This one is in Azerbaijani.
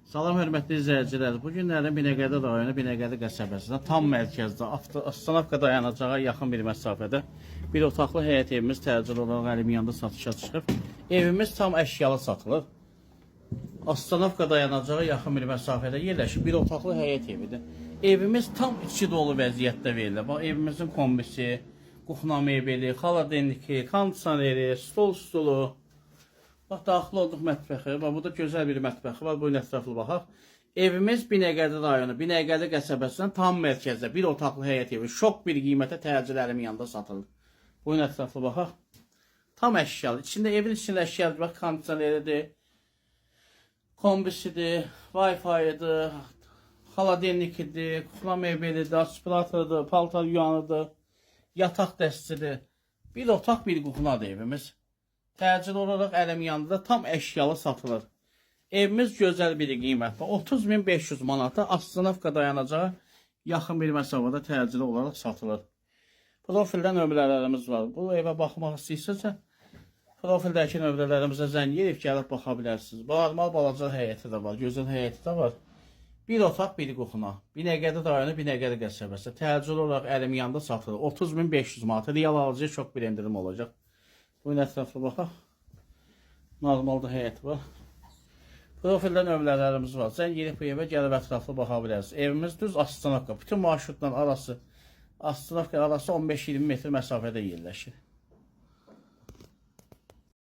Salam hörmətli izləyicilər. Bu günləri Binəqədi rayonu Binəqədi qəsəbəsində tam mərkəzdə avtostavka dayanacağa yaxın bir məsafədə bir otaqlı həyət evimiz təcil olaraq Əlimyanda satışa çıxıb. Evimiz tam əşyalı satılır. Avtostavka dayanacağa yaxın bir məsafədə yerləşir. Bir otaqlı həyət evidir. Evimiz tam içi dolu vəziyyətdə verilir. Bax, evimizin kombisi, kuxna mebeli, xaladenliki, kondisioneri, stolu. Bax, daxil olduq mətbəxi. Bax, burada gözəl bir mətbəxi var. Buyurun ətraflı baxaq. Evimiz Binəqədi rayonu, Binəqədi qəsəbəsindən tam mərkəzdə bir otaqlı həyət evi. Şok bir qiymətə təcillərim yanında satılır. Buyurun ətraflı baxaq. Tam əşyalı. İçində evin içində əşyalı. Bax, kondisioneridir, kombisidir, Wi-Fi'dir, xaladenlikidir, kuxna mebelidir, aspiratordur, paltar yuyanıdır, yataq dəstidir. Bir otaq, bir kuxnadır evimiz. Təcil olaraq Əlimyanda tam əşyalı satılır. Evimiz gözəl bir qiymətdə. 30.500 manata avtostavka dayanacağı yaxın bir məsafədə təcili olaraq satılır. Profildə nömrələrimiz var. Bu evə baxmaq istəyirsinizsə, profildəki nömrələrimizə zəng edib gəlib baxa bilərsiniz. Normal balaca həyəti də var, gözəl həyəti də var. Bir otaq, bir kuxna. Binəqədi rayonu, Binəqədi qəsəbəsi. Təcil olaraq Əlimyanda satılır. 30.500 manata. Real alıcıya çox bir endirim olacaq. Buyurun ətraflı baxaq. Normalda həyət var. Profildə nömrələrimiz var. Zəng edib bu evə gəlib ətraflı baxa bilərsiniz. Evimiz düz avtostavka. Bütün marşrutla arası, avtostavka arası 15-20 metr məsafədə yerləşir.